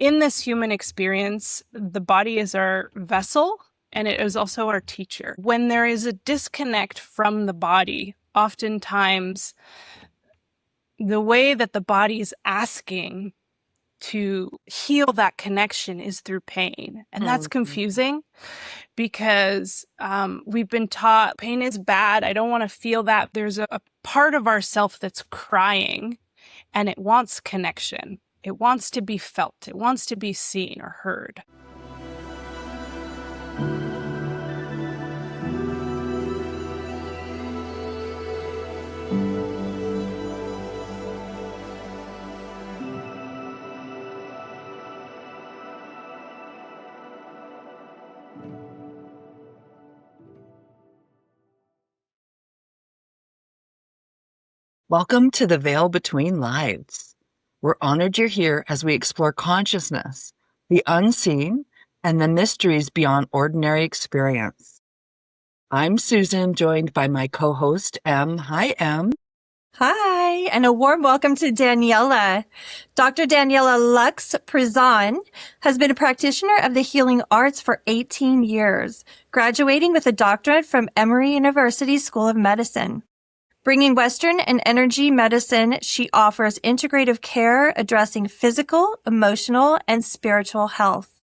in this human experience, the body is our vessel and it is also our teacher. When there is a disconnect from the body, oftentimes the way that the body is asking to heal that connection is through pain. And that's confusing because we've been taught pain is bad. I don't want to feel that. There's a part of ourself that's crying and it wants connection. It wants to be felt. It wants to be seen or heard. Welcome to the Veil Between Lives. We're honored you're here as we explore consciousness, the unseen, and the mysteries beyond ordinary experience. I'm Susan, joined by my co-host, Em. Hi, Em. Hi, and a warm welcome to Daniela. Dr. Daniela Lux Prizan has been a practitioner of the healing arts for 18 years, graduating with a doctorate from Emory University School of Medicine. Bringing Western and energy medicine, she offers integrative care addressing physical, emotional, and spiritual health.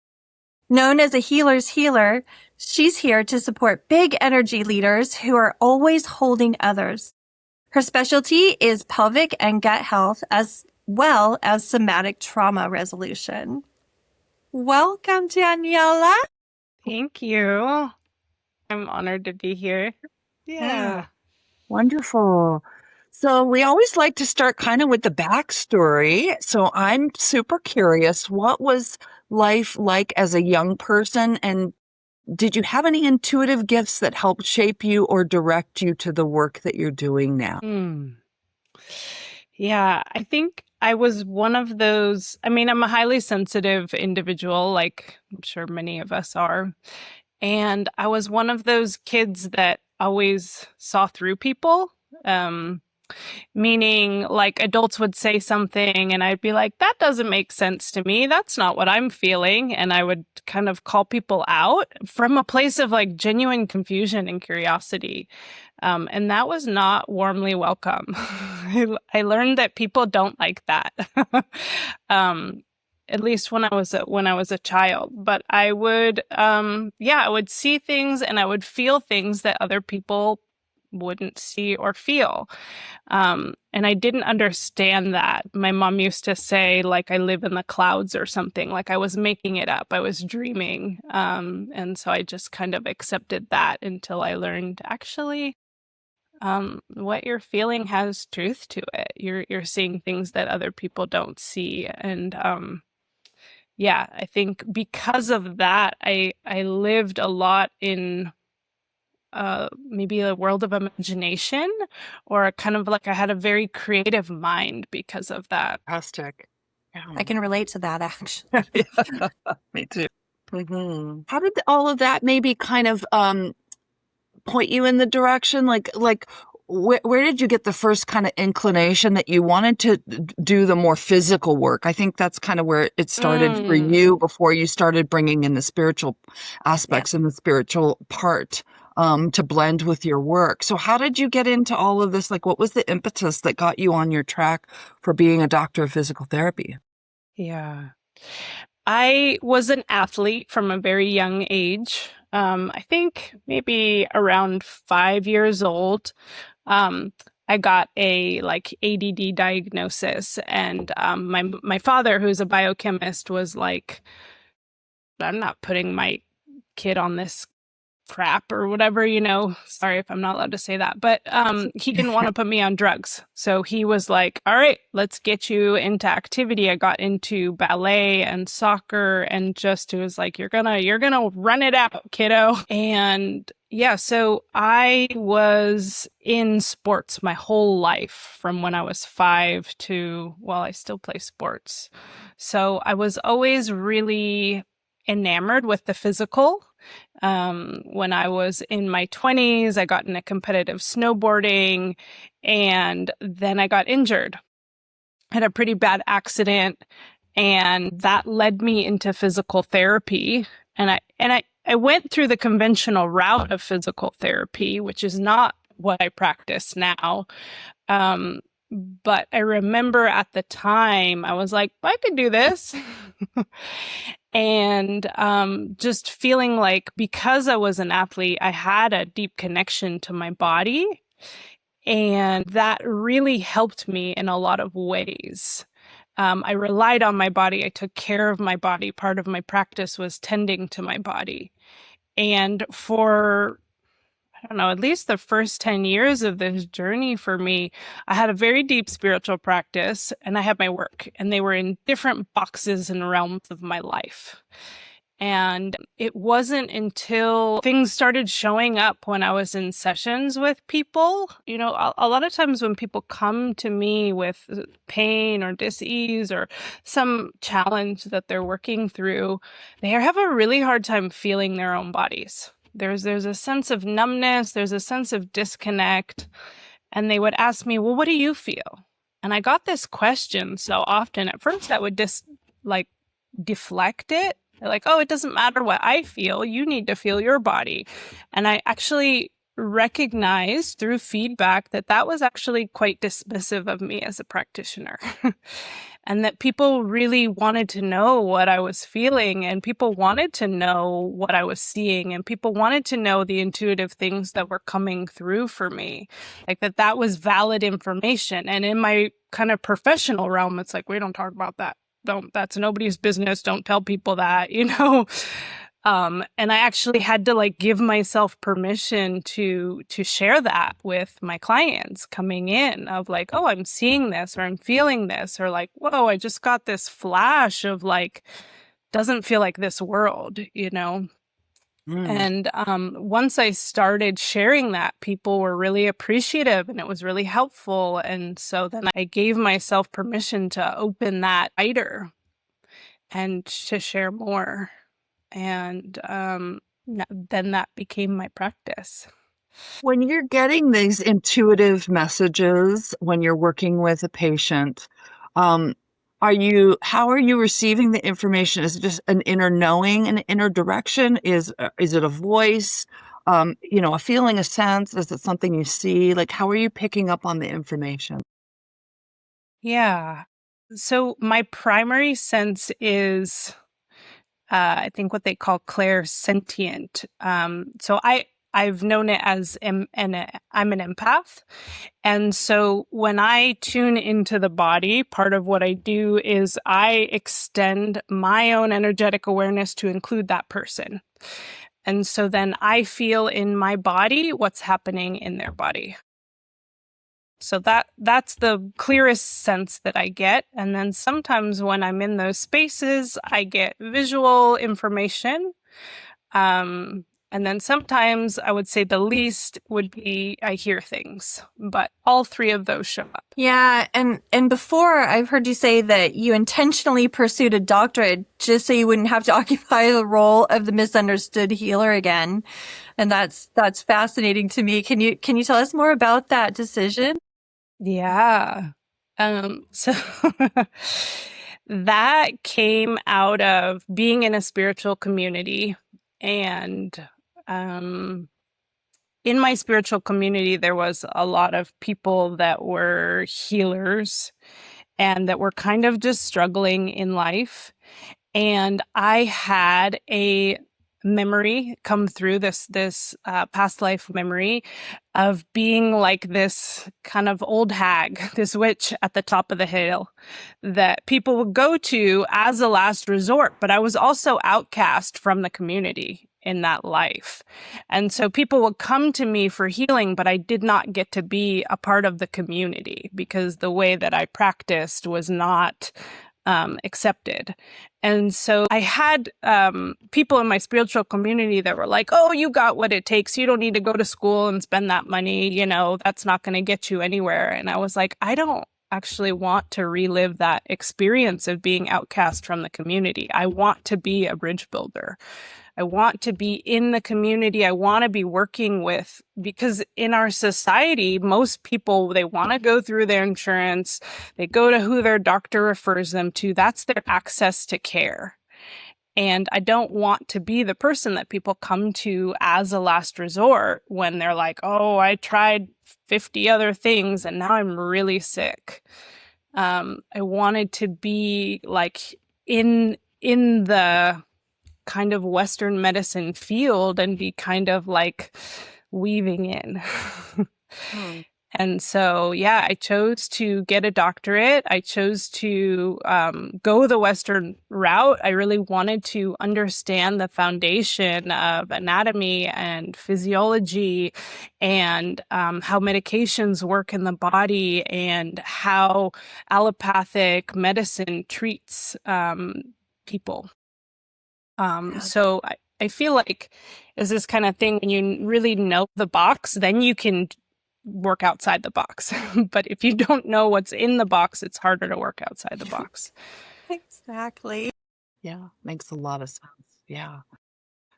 Known as a healer's healer, she's here to support big energy leaders who are always holding others. Her specialty is pelvic and gut health as well as somatic trauma resolution. Welcome, Daniela. Thank you. I'm honored to be here. Yeah. Wonderful. So we always like to start kind of with the backstory. So I'm super curious, what was life like as a young person? And did you have any intuitive gifts that helped shape you or direct you to the work that you're doing now? Yeah, I think I was one of those. I mean, I'm a highly sensitive individual, like I'm sure many of us are. And I was one of those kids that always saw through people. Meaning like adults would say something and I'd be like, that doesn't make sense to me. That's not what I'm feeling. And I would kind of call people out from a place of like genuine confusion and curiosity. And that was not warmly welcome. I learned that people don't like that. At least when I was a child, but I would, I would see things and I would feel things that other people wouldn't see or feel. And I didn't understand that. My mom used to say, like, I live in the clouds or something, like I was making it up. I was dreaming. And so I just kind of accepted that until I learned actually, what you're feeling has truth to it. You're seeing things that other people don't see. And, I think because of that, I lived a lot in maybe a world of imagination, or kind of like I had a very creative mind because of that. Fantastic. Yeah. I can relate to that, actually. Me too. Mm-hmm. How did all of that maybe kind of point you in the direction? Where did you get the first kind of inclination that you wanted to do the more physical work? I think that's kind of where it started for you before you started bringing in the spiritual aspects and the spiritual part to blend with your work. So how did you get into all of this? Like, what was the impetus that got you on your track for being a doctor of physical therapy? Yeah. I was an athlete from a very young age. I think maybe around 5 years old. I got a like ADD diagnosis, and my father, who's a biochemist, was like, I'm not putting my kid on this crap or whatever, sorry if I'm not allowed to say that, but he didn't want to put me on drugs. So he was like, all right, let's get you into activity. I got into ballet and soccer, and just, it was like, you're gonna run it out, kiddo. And yeah, so I was in sports my whole life from when I was 5 to, well, I still play sports. So I was always really enamored with the physical. When I was in my 20s, I got into competitive snowboarding, and then I got injured. I had a pretty bad accident, And that led me into physical therapy. And I went through the conventional route of physical therapy, which is not what I practice now. Um, but I remember at the time I was like, I could do this. And just feeling like because I was an athlete, I had a deep connection to my body. And that really helped me in a lot of ways. I relied on my body. I took care of my body. Part of my practice was tending to my body. And for, I don't know, at least the first 10 years of this journey for me, I had a very deep spiritual practice and I had my work, and they were in different boxes and realms of my life. And it wasn't until things started showing up when I was in sessions with people. You know, a lot of times when people come to me with pain or dis-ease or some challenge that they're working through, they have a really hard time feeling their own bodies. There's a sense of numbness, there's a sense of disconnect. And they would ask me, well, what do you feel? And I got this question so often. At first I would deflect it. They're like, oh, it doesn't matter what I feel. You need to feel your body. And I actually recognized through feedback that that was actually quite dismissive of me as a practitioner. And that people really wanted to know what I was feeling, and people wanted to know what I was seeing, and people wanted to know the intuitive things that were coming through for me. Like that was valid information. And in my kind of professional realm, it's like, we don't talk about that. That's nobody's business. Don't tell people that, you know? And I actually had to give myself permission to share that with my clients coming in of oh, I'm seeing this, or I'm feeling this, or whoa, I just got this flash of doesn't feel like this world, you know? And once I started sharing that, people were really appreciative and it was really helpful. And so then I gave myself permission to open that wider and to share more. And then that became my practice. When you're getting these intuitive messages, when you're working with a patient, how are you receiving the information? Is it just an inner knowing, an inner direction? Is it a voice, a feeling, a sense? Is it something you see? How are you picking up on the information? Yeah. So my primary sense is, I think what they call clairsentient. So I've known it as I'm an empath. And so when I tune into the body, part of what I do is I extend my own energetic awareness to include that person. And so then I feel in my body what's happening in their body. So that's the clearest sense that I get. And then sometimes when I'm in those spaces, I get visual information. And then sometimes I would say the least would be I hear things, but all three of those show up. Yeah. And before I've heard you say that you intentionally pursued a doctorate just so you wouldn't have to occupy the role of the misunderstood healer again. And that's fascinating to me. Can you tell us more about that decision? Yeah. So that came out of being in a spiritual community. And in my spiritual community, there was a lot of people that were healers and that were kind of just struggling in life. And I had a memory come through, this past life memory of being like this kind of old hag, this witch at the top of the hill that people would go to as a last resort. But I was also outcast from the community in that life. And so people would come to me for healing, but I did not get to be a part of the community because the way that I practiced was not accepted. And so I had people in my spiritual community that were like, oh, you got what it takes. You don't need to go to school and spend that money. You know, that's not going to get you anywhere. And I was like, I don't actually want to relive that experience of being outcast from the community. I want to be a bridge builder. I want to be in the community. I want to be working with, because in our society, most people, they want to go through their insurance. They go to who their doctor refers them to. That's their access to care. And I don't want to be the person that people come to as a last resort when they're like, oh, I tried 50 other things and now I'm really sick. I wanted to be like in the kind of Western medicine field and be kind of like weaving in. And so, yeah, I chose to get a doctorate. I chose to go the Western route. I really wanted to understand the foundation of anatomy and physiology and how medications work in the body and how allopathic medicine treats people. So I feel like it's this kind of thing when you really know the box, then you can work outside the box. But if you don't know what's in the box, it's harder to work outside the box. Exactly. Yeah, makes a lot of sense. Yeah.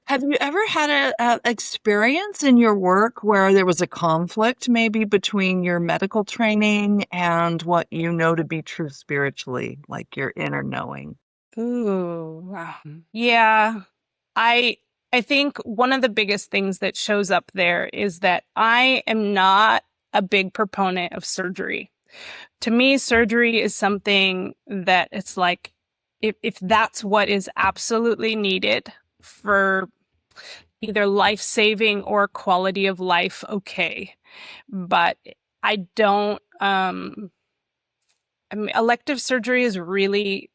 Have you ever had a experience in your work where there was a conflict maybe between your medical training and what you know to be true spiritually, like your inner knowing? Ooh, wow. Yeah. I think one of the biggest things that shows up there is that I am not a big proponent of surgery. To me, surgery is something that it's like, if that's what is absolutely needed for either life-saving or quality of life, okay. But I don't, I mean, elective surgery is really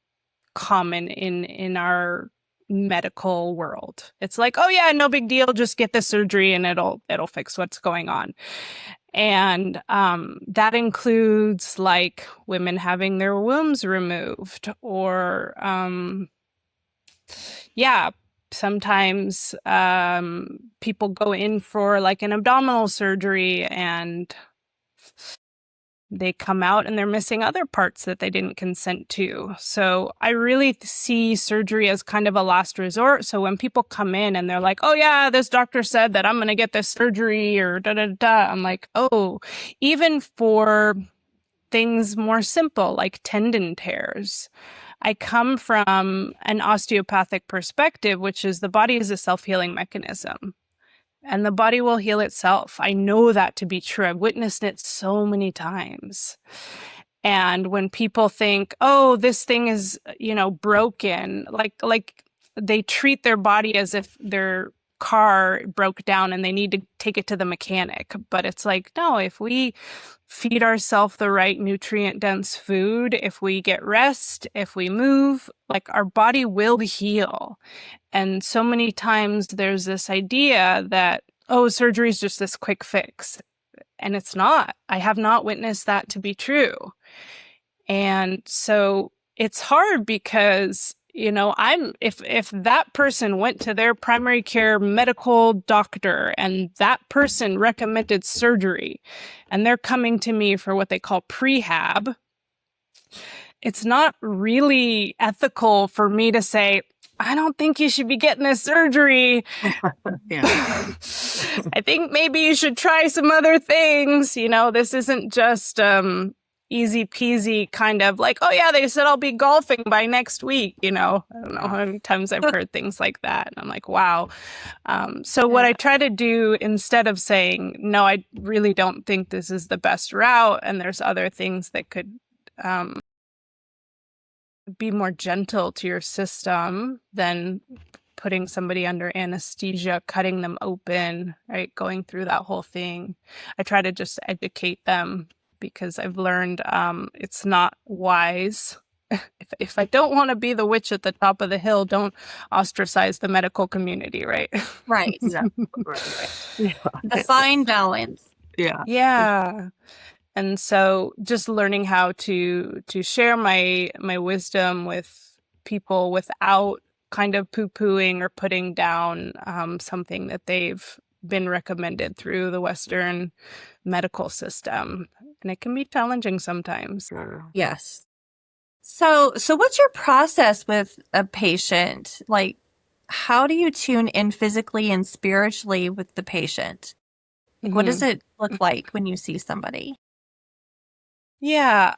common in our medical world. It's like, oh yeah, no big deal, just get the surgery and it'll fix what's going on. And that includes like women having their wombs removed, or yeah, sometimes people go in for like an abdominal surgery and they come out and they're missing other parts that they didn't consent to. So I really see surgery as kind of a last resort. So when people come in and they're like, oh yeah, this doctor said that I'm going to get this surgery or da da da, I'm like, oh, even for things more simple like tendon tears. I come from an osteopathic perspective, which is the body is a self-healing mechanism. And the body will heal itself. I know that to be true. I've witnessed it so many times. And when people think, oh, this thing is, broken, like they treat their body as if their car broke down and they need to take it to the mechanic. But it's like, no, if we feed ourselves the right nutrient-dense food, if we get rest, if we move, like our body will heal. And so many times there's this idea that, oh, surgery is just this quick fix. And it's not. I have not witnessed that to be true. And so it's hard because, if that person went to their primary care medical doctor and that person recommended surgery and they're coming to me for what they call prehab, it's not really ethical for me to say, I don't think you should be getting this surgery. I think maybe you should try some other things. This isn't just easy peasy kind of like, oh yeah, they said I'll be golfing by next week. I don't know how many times I've heard things like that. And I'm like, wow. So what I try to do instead of saying, no, I really don't think this is the best route and there's other things that could be more gentle to your system than putting somebody under anesthesia, cutting them open, right? Going through that whole thing. I try to just educate them because I've learned it's not wise. If I don't want to be the witch at the top of the hill, don't ostracize the medical community, right? Right. Right. Yeah. The fine balance. Yeah. Yeah. And so just learning how to share my wisdom with people without kind of poo-pooing or putting down something that they've been recommended through the Western medical system. And it can be challenging sometimes. Yes. So what's your process with a patient? Like, how do you tune in physically and spiritually with the patient? Like, what does it look like when you see somebody? Yeah.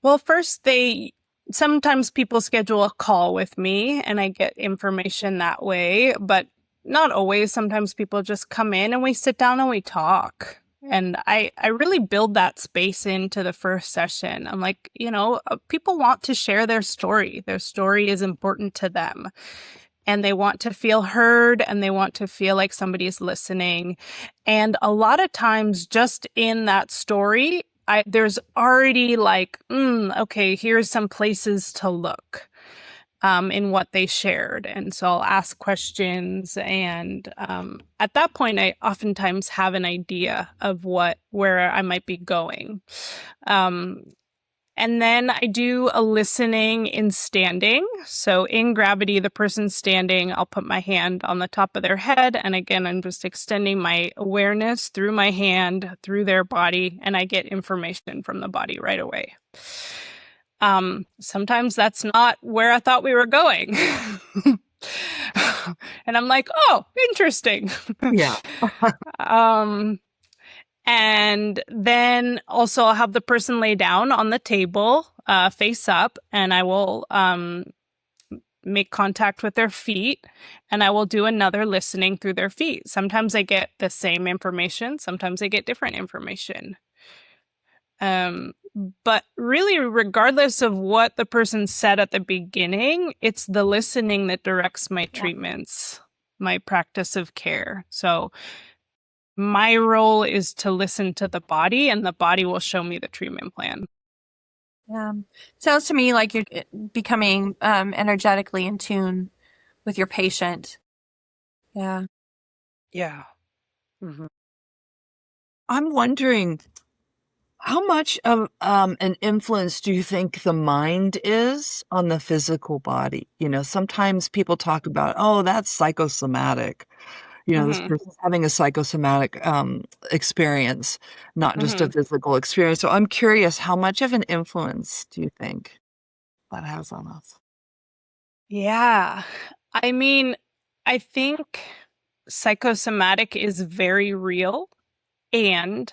Well, first sometimes people schedule a call with me and I get information that way, but not always. Sometimes people just come in and we sit down and we talk. And I really build that space into the first session. I'm like, people want to share their story. Their story is important to them. And they want to feel heard and they want to feel like somebody's listening. And a lot of times just in that story, there's already like, okay, here's some places to look in what they shared. And so I'll ask questions. And at that point, I oftentimes have an idea of where I might be going. And then I do a listening in standing. So in gravity, the person's standing, I'll put my hand on the top of their head. And again, I'm just extending my awareness through my hand, through their body, and I get information from the body right away. Sometimes that's not where I thought we were going. And I'm like, oh, interesting. Yeah. And then also I'll have the person lay down on the table, face up, and I will make contact with their feet, and I will do another listening through their feet. Sometimes I get the same information. Sometimes I get different information. But really, regardless of what the person said at the beginning, it's the listening that directs my treatments, my practice of care. So my role is to listen to the body, and the body will show me the treatment plan. Yeah. Sounds to me like you're becoming energetically in tune with your patient. Yeah. Yeah. Mm-hmm. I'm wondering, how much of an influence do you think the mind is on the physical body? Sometimes people talk about, oh, that's psychosomatic. This person's having a psychosomatic experience, not just a physical experience. So I'm curious, how much of an influence do you think that has on us? Yeah. I mean, I think psychosomatic is very real. And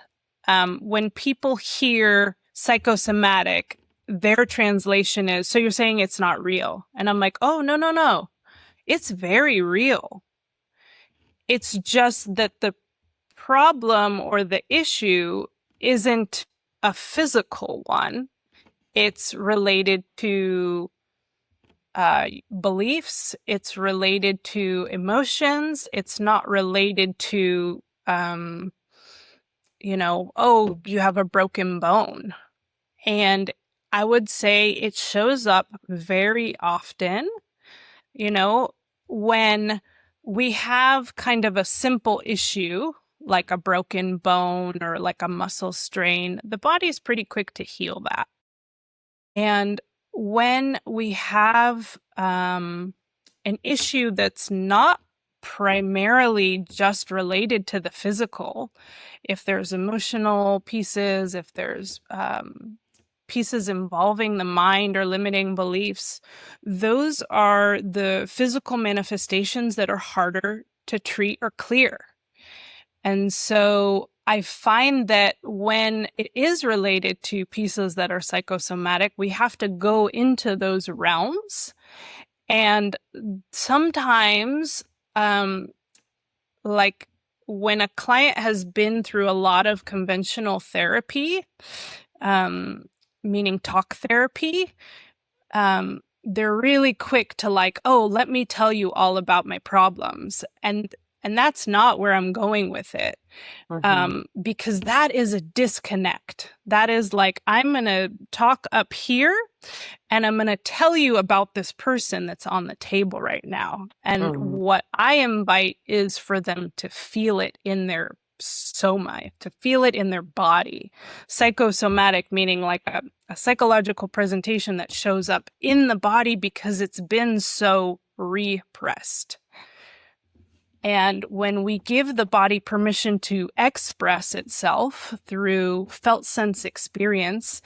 when people hear psychosomatic, their translation is, so you're saying it's not real. And I'm like, oh, no. It's very real. It's just that the problem or the issue isn't a physical one. It's related to beliefs. It's related to emotions. It's not related to, oh, you have a broken bone. And I would say it shows up very often, when we have kind of a simple issue, like a broken bone or like a muscle strain, the body's pretty quick to heal that. And when we have an issue that's not primarily just related to the physical, if there's emotional pieces, if there's pieces involving the mind or limiting beliefs, those are the physical manifestations that are harder to treat or clear. And so I find that when it is related to pieces that are psychosomatic, we have to go into those realms. And sometimes, like when a client has been through a lot of conventional therapy, meaning talk therapy, they're really quick to like, oh, let me tell you all about my problems. And that's not where I'm going with it. Because that is a disconnect. That is like, I'm going to talk up here and I'm going to tell you about this person that's on the table right now. And what I invite is for them to feel it in their soma, to feel it in their body. Psychosomatic, meaning like a psychological presentation that shows up in the body because it's been so repressed. And when we give the body permission to express itself through felt sense experience,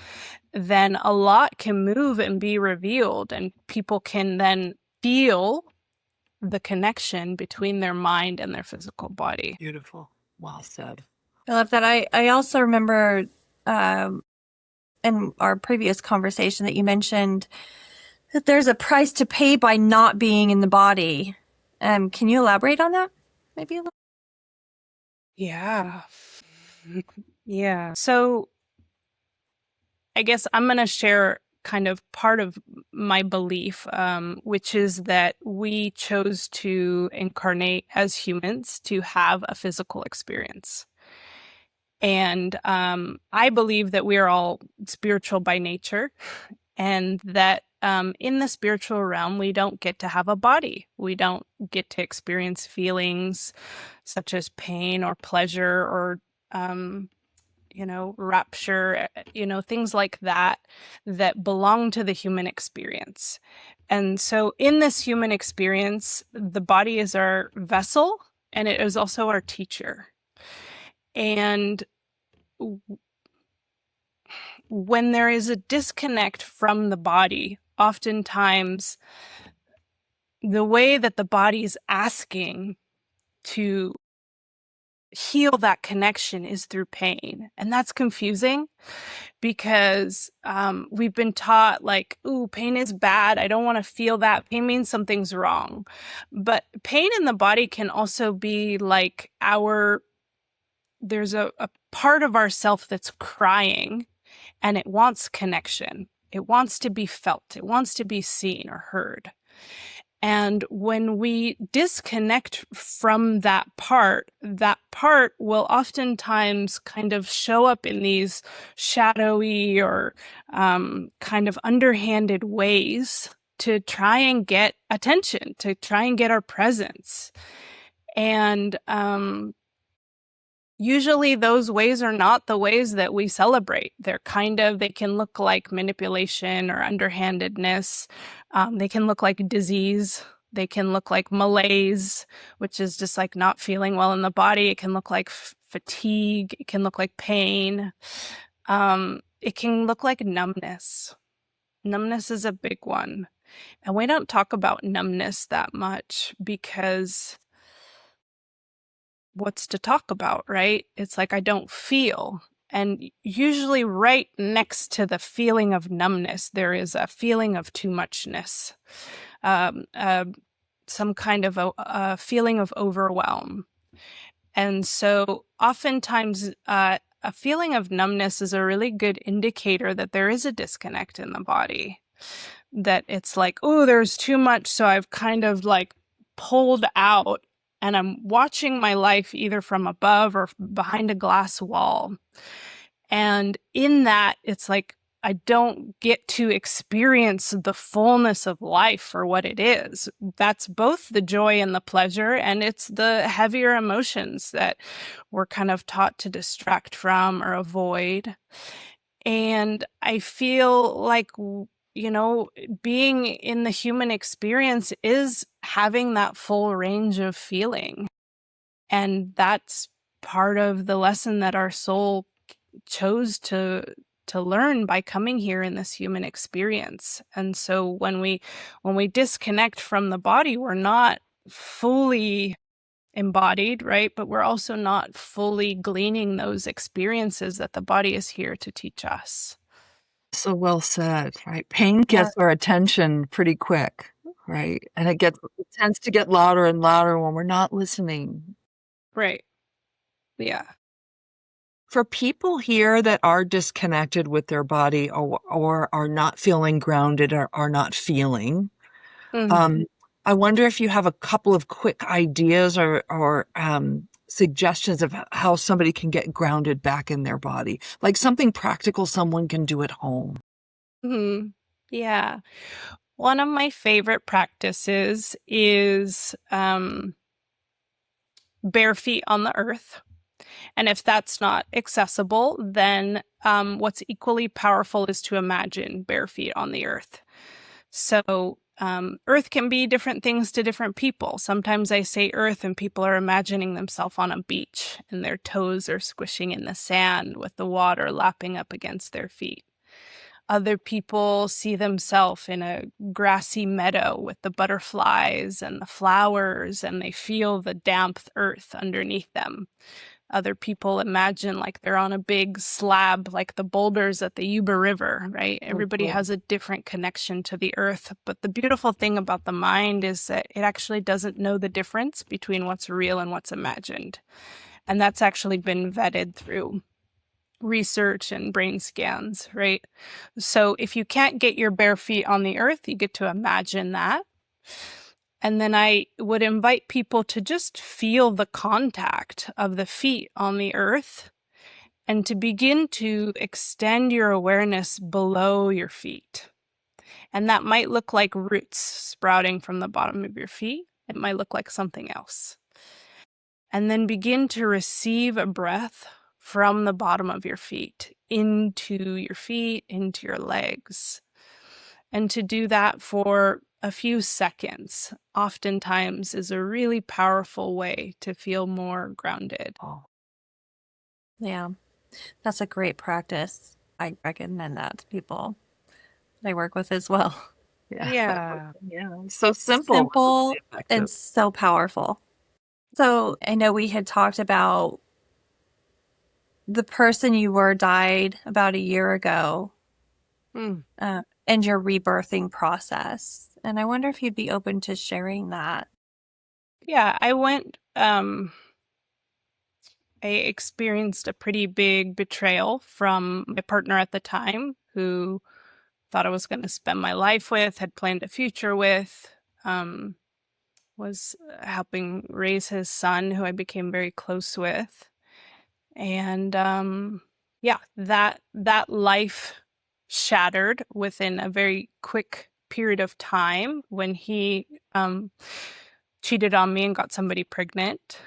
then a lot can move and be revealed, and people can then feel the connection between their mind and their physical body. Beautiful. Well said. I love that. I also remember in our previous conversation that you mentioned that there's a price to pay by not being in the body. Can you elaborate on that? Maybe a little? Yeah. Yeah. So I guess I'm going to share kind of part of my belief, which is that we chose to incarnate as humans to have a physical experience. And I believe that we are all spiritual by nature, and that in the spiritual realm, we don't get to have a body. We don't get to experience feelings such as pain or pleasure or rapture, things like that belong to the human experience. And so in this human experience, the body is our vessel and it is also our teacher. And when there is a disconnect from the body, oftentimes the way that the body is asking to heal that connection is through pain. And that's confusing because we've been taught like, ooh, pain is bad. I don't want to feel that. Pain means something's wrong. But pain in the body can also be like there's a part of ourself that's crying and it wants connection. It wants to be felt. It wants to be seen or heard. And when we disconnect from that part will oftentimes kind of show up in these shadowy or kind of underhanded ways to try and get attention, to try and get our presence. And usually those ways are not the ways that we celebrate. They can look like manipulation or underhandedness. They can look like disease. They can look like malaise, which is just like not feeling well in the body. It can look like fatigue. It can look like pain. It can look like numbness. Numbness is a big one. And we don't talk about numbness that much because what's to talk about, right? It's like I don't feel. And usually right next to the feeling of numbness, there is a feeling of too muchness, some kind of a feeling of overwhelm. And so oftentimes a feeling of numbness is a really good indicator that there is a disconnect in the body, that it's like, oh, there's too much. So I've kind of like pulled out and I'm watching my life either from above or behind a glass wall. And in that, it's like I don't get to experience the fullness of life for what it is. That's both the joy and the pleasure, and it's the heavier emotions that we're kind of taught to distract from or avoid. And I feel like, being in the human experience is having that full range of feeling. And that's part of the lesson that our soul chose to learn by coming here in this human experience. And so when we disconnect from the body, we're not fully embodied, right? But we're also not fully gleaning those experiences that the body is here to teach us. So well said, right? Pain gets our attention pretty quick, right? And it tends to get louder and louder when we're not listening. Right. Yeah. For people here that are disconnected with their body or are not feeling grounded or are not feeling, I wonder if you have a couple of quick ideas or suggestions of how somebody can get grounded back in their body, like something practical someone can do at home. Yeah. One of my favorite practices is bare feet on the earth. And if that's not accessible, then what's equally powerful is to imagine bare feet on the earth. So earth can be different things to different people. Sometimes I say earth and people are imagining themselves on a beach and their toes are squishing in the sand with the water lapping up against their feet. Other people see themselves in a grassy meadow with the butterflies and the flowers, and they feel the damp earth underneath them. Other people imagine like they're on a big slab, like the boulders at the Yuba River, right? Everybody has a different connection to the earth. But the beautiful thing about the mind is that it actually doesn't know the difference between what's real and what's imagined. And that's actually been vetted through research and brain scans, right? So if you can't get your bare feet on the earth, you get to imagine that. And then I would invite people to just feel the contact of the feet on the earth and to begin to extend your awareness below your feet. And that might look like roots sprouting from the bottom of your feet. It might look like something else. And then begin to receive a breath from the bottom of your feet, into your legs. And to do that for a few seconds, oftentimes is a really powerful way to feel more grounded. Yeah, that's a great practice. I recommend that to people that I work with as well. Yeah. So simple. Simple Effective. and so powerful. So I know we had talked about the person you were died about a year ago and your rebirthing process. And I wonder if you'd be open to sharing that. Yeah, I experienced a pretty big betrayal from my partner at the time, who thought I was going to spend my life with, had planned a future with, was helping raise his son, who I became very close with. And that life shattered within a very quick period of time when he cheated on me and got somebody pregnant.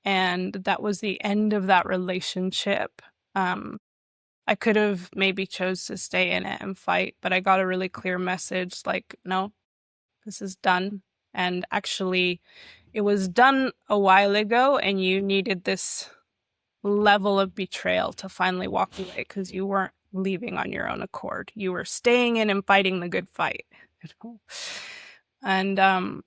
And that was the end of that relationship. I could have maybe chose to stay in it and fight, but I got a really clear message like, no, this is done. And actually, it was done a while ago, and you needed this level of betrayal to finally walk away because you weren't leaving on your own accord. You were staying in and fighting the good fight. And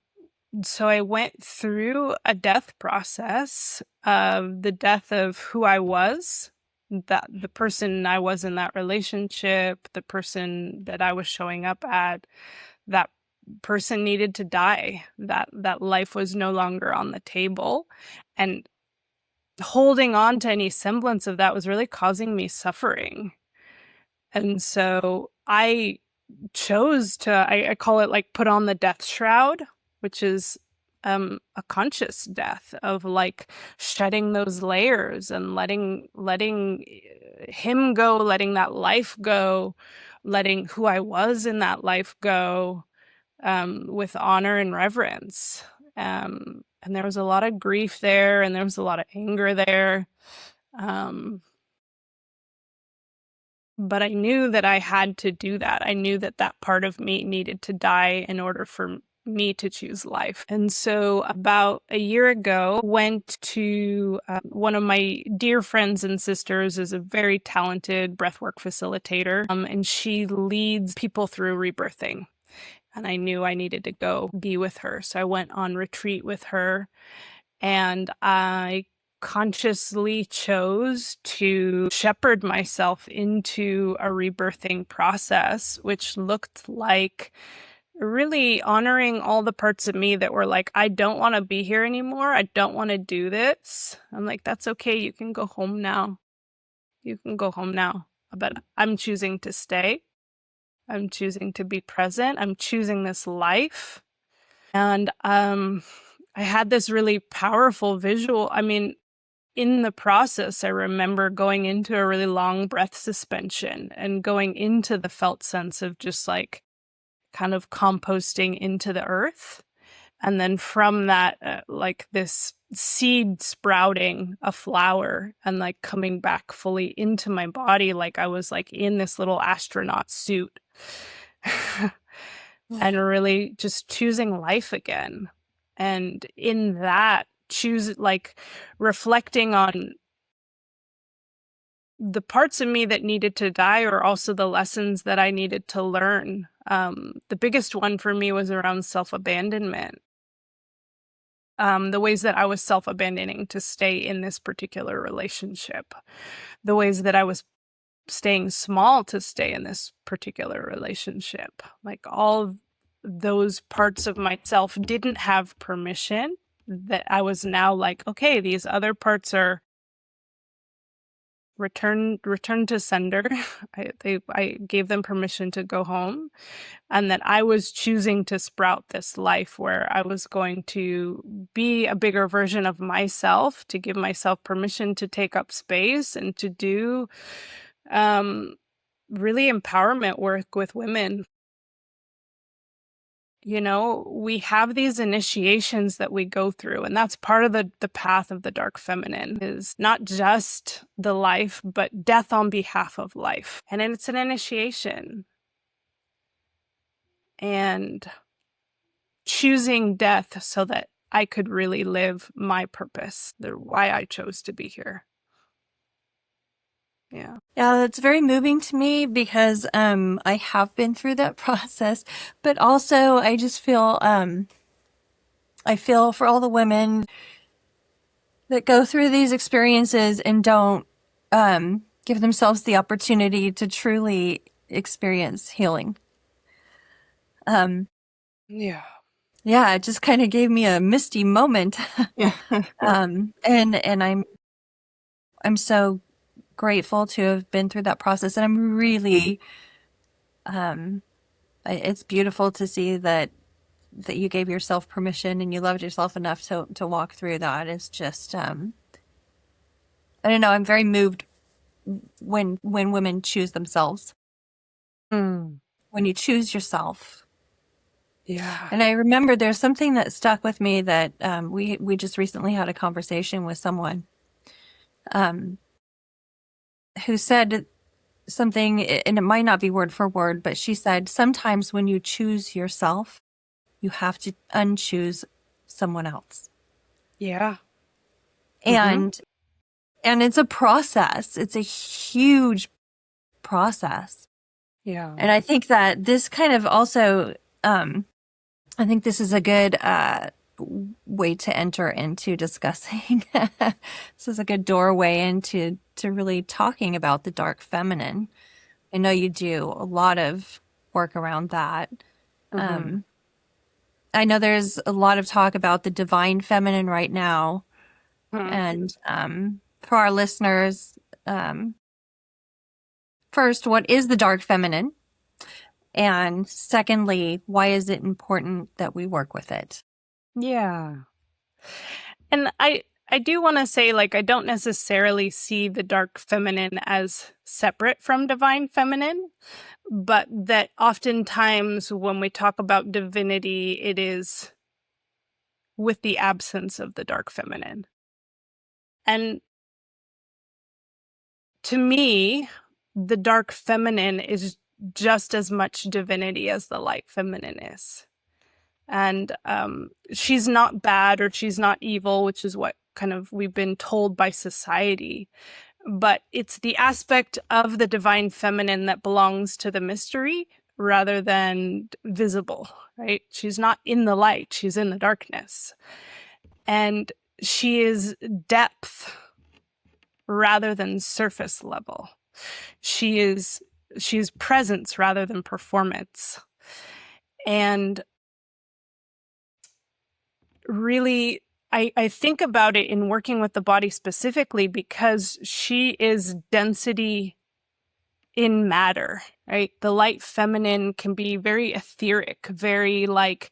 so I went through a death process of the death of who I was, that the person I was in that relationship, the person that I was showing up at, that person needed to die, that life was no longer on the table. And holding on to any semblance of that was really causing me suffering. And so I chose to, I call it like put on the death shroud, which is a conscious death of like shedding those layers and letting him go, letting that life go, letting who I was in that life go, with honor and reverence. And there was a lot of grief there, and there was a lot of anger there. But I knew that I had to do that. I knew that that part of me needed to die in order for me to choose life. And so about a year ago, went to one of my dear friends and sisters is a very talented breathwork facilitator, and she leads people through rebirthing. And I knew I needed to go be with her. So I went on retreat with her, and I consciously chose to shepherd myself into a rebirthing process, which looked like really honoring all the parts of me that were like, I don't want to be here anymore. I don't want to do this. I'm like, that's okay. You can go home now. You can go home now. But I'm choosing to stay. I'm choosing to be present. I'm choosing this life. And I had this really powerful visual. I mean, in the process, I remember going into a really long breath suspension and going into the felt sense of just like kind of composting into the earth. And then from that, like this seed sprouting a flower and like coming back fully into my body, like I was like in this little astronaut suit. and really just choosing life again. And in that, reflecting on the parts of me that needed to die, or also the lessons that I needed to learn. The biggest one for me was around self-abandonment. The ways that I was self-abandoning to stay in this particular relationship, the ways that I was staying small to stay in this particular relationship. Like, all those parts of myself didn't have permission, that I was now like, okay, these other parts are return to sender. I gave them permission to go home, and that I was choosing to sprout this life where I was going to be a bigger version of myself, to give myself permission to take up space and to do really empowerment work with women. You know, we have these initiations that we go through, and that's part of the path of the dark feminine, is not just the life, but death on behalf of life. And it's an initiation. And choosing death so that I could really live my purpose, why I chose to be here. Yeah. Yeah, that's very moving to me because I have been through that process, but also I just feel I feel for all the women that go through these experiences and don't give themselves the opportunity to truly experience healing. Yeah. Yeah, it just kind of gave me a misty moment. Yeah. And I'm so grateful to have been through that process, and I'm really it's beautiful to see that you gave yourself permission and you loved yourself enough to walk through that. It's just I don't know, I'm very moved when women choose themselves. When you choose yourself. Yeah. And I remember there's something that stuck with me that we just recently had a conversation with someone who said something, and it might not be word for word, but she said, sometimes when you choose yourself, you have to unchoose someone else. Yeah. And it's a process. It's a huge process. Yeah. And I think that this kind of also, I think this is a good way to enter into discussing. This is a good doorway into really talking about the dark feminine. I know you do a lot of work around that. I know there's a lot of talk about the divine feminine right now. And for our listeners, first, what is the dark feminine? And secondly, why is it important that we work with it? Yeah. And I do want to say, like, I don't necessarily see the dark feminine as separate from divine feminine, but that oftentimes when we talk about divinity, it is with the absence of the dark feminine. And to me, the dark feminine is just as much divinity as the light feminine is. And she's not bad or she's not evil, which is what kind of we've been told by society. But it's the aspect of the divine feminine that belongs to the mystery rather than visible, right? She's not in the light, she's in the darkness. And she is depth rather than surface level. She's presence rather than performance. And really, I think about it in working with the body specifically because she is density in matter, right? The light feminine can be very etheric, very like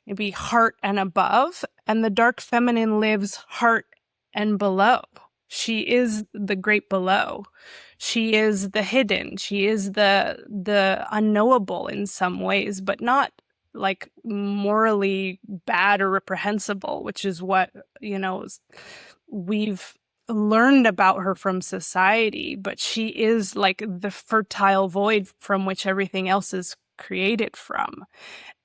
maybe heart and above, and the dark feminine lives heart and below. She is the great below. She is the hidden. She is the unknowable in some ways, but not like morally bad or reprehensible, which is what, we've learned about her from society. But she is like the fertile void from which everything else is created from.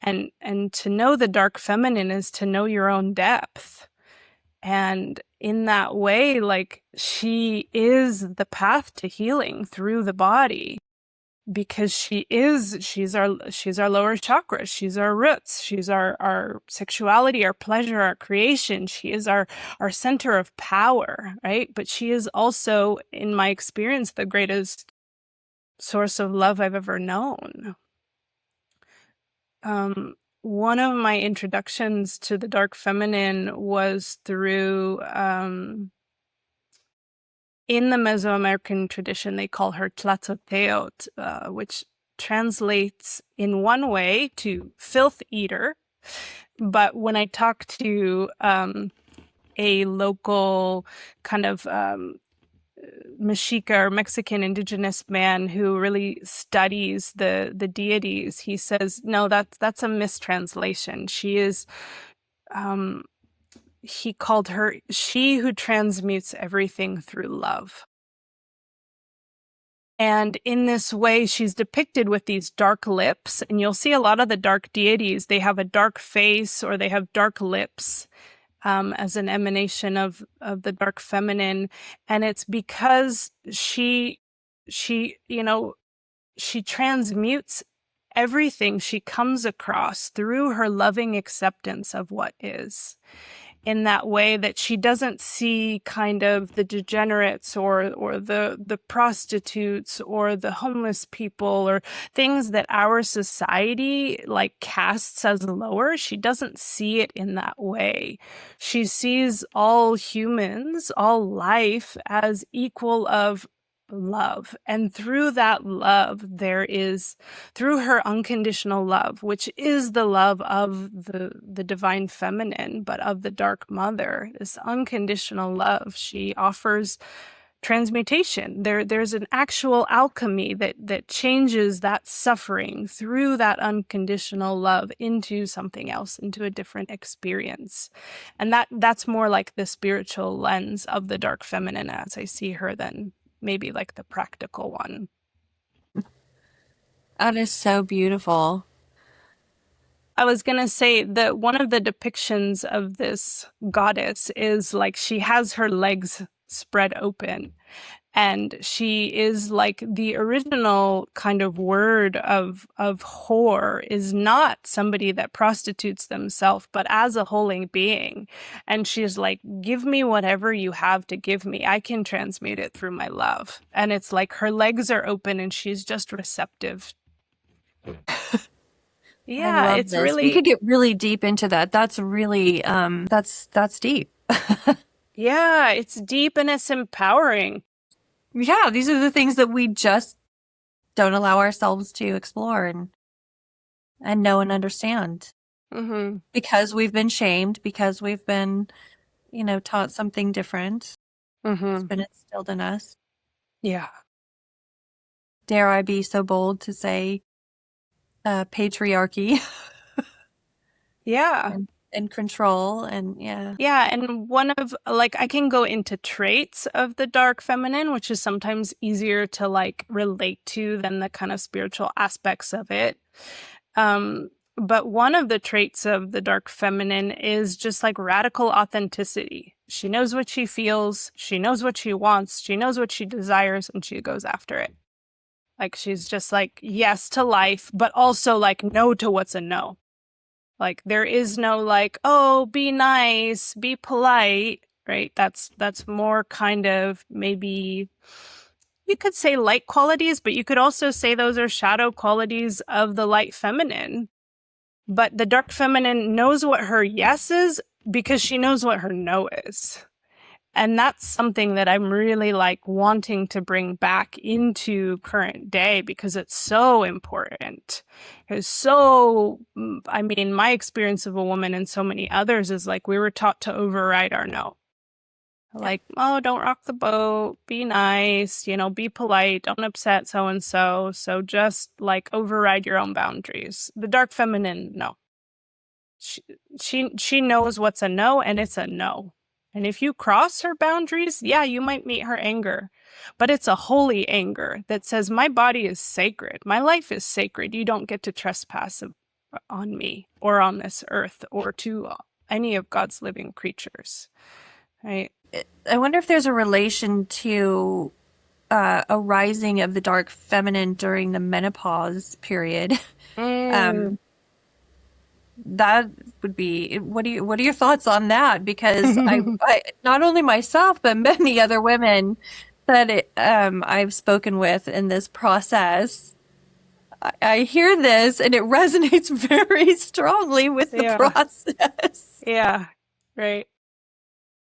And to know the dark feminine is to know your own depth. And in that way, like, she is the path to healing through the body, because she's our lower chakra, she's our roots, she's our sexuality, our pleasure, our creation. She is our center of power, right? But she is also, in my experience, the greatest source of love I've ever known. One of my introductions to the dark feminine was through, in the Mesoamerican tradition, they call her Tlatzolteotl, which translates in one way to filth eater. But when I talk to a local kind of Mexica or Mexican indigenous man who really studies the deities, he says, no, that's a mistranslation. She is, he called her she who transmutes everything through love. And in this way, she's depicted with these dark lips. And you'll see a lot of the dark deities, they have a dark face or they have dark lips, as an emanation of the dark feminine. And it's because she transmutes everything she comes across through her loving acceptance of what is, in that way that she doesn't see kind of the degenerates or the prostitutes or the homeless people or things that our society like casts as lower. She doesn't see it in that way. She sees all humans, all life, as equal of love. And through that love, there is, through her unconditional love, which is the love of the divine feminine, but of the dark mother, this unconditional love, she offers transmutation. There's an actual alchemy that changes that suffering through that unconditional love into something else, into a different experience. And that's more like the spiritual lens of the dark feminine as I see her than maybe like the practical one. That is so beautiful. I was going to say that one of the depictions of this goddess is like she has her legs spread open, and she is like the original kind of word of whore is not somebody that prostitutes themselves, but as a holy being. And she's like, give me whatever you have to give me. I can transmute it through my love. And it's like her legs are open and she's just receptive. Yeah, it's this. really, We could get really deep into that. That's really that's deep. yeah, it's deep and it's empowering. Yeah, these are the things that we just don't allow ourselves to explore and know and understand. Mm-hmm. Because we've been shamed, because we've been, taught something different. Mm-hmm. It's been instilled in us. Yeah. Dare I be so bold to say patriarchy. Yeah. And control, and Yeah, and one of, like, I can go into traits of the dark feminine, which is sometimes easier to, like, relate to than the kind of spiritual aspects of it. But one of the traits of the dark feminine is just, like, radical authenticity. She knows what she feels, she knows what she wants, she knows what she desires, and she goes after it. Like, she's just, like, yes to life, but also, like, no to what's a no. Like, there is no like, oh, be nice, be polite, right? That's more kind of, maybe you could say light qualities, but you could also say those are shadow qualities of the light feminine. But the dark feminine knows what her yes is because she knows what her no is. And that's something that I'm really like wanting to bring back into current day because it's so important. It's so, I mean, my experience of a woman and so many others is like we were taught to override our no. Like, oh, don't rock the boat, be nice, be polite, don't upset so-and-so. So just like override your own boundaries. The dark feminine, no. She knows what's a no, and it's a no. And if you cross her boundaries, yeah, you might meet her anger. But it's a holy anger that says, my body is sacred. My life is sacred. You don't get to trespass on me or on this earth or to any of God's living creatures. Right? I wonder if there's a relation to a rising of the dark feminine during the menopause period. That would be, what are your thoughts on that? Because I not only myself, but many other women that I've spoken with in this process, I hear this and it resonates very strongly with the process. Yeah, right.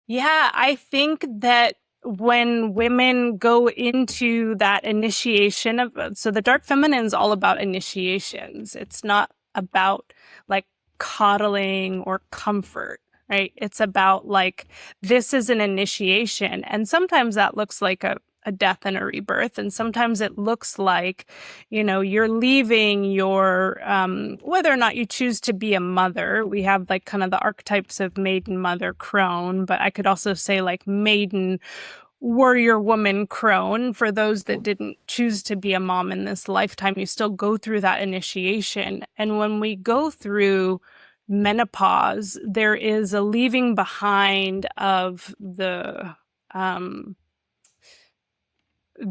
Yeah, I think that when women go into that initiation so the dark feminine is all about initiations. It's not about like coddling or comfort, right? It's about like, this is an initiation. And sometimes that looks like a death and a rebirth. And sometimes it looks like, you're leaving your, whether or not you choose to be a mother. We have like kind of the archetypes of maiden, mother, crone, but I could also say like maiden, warrior woman, crone. For those that didn't choose to be a mom in this lifetime, you still go through that initiation. And when we go through menopause, there is a leaving behind of the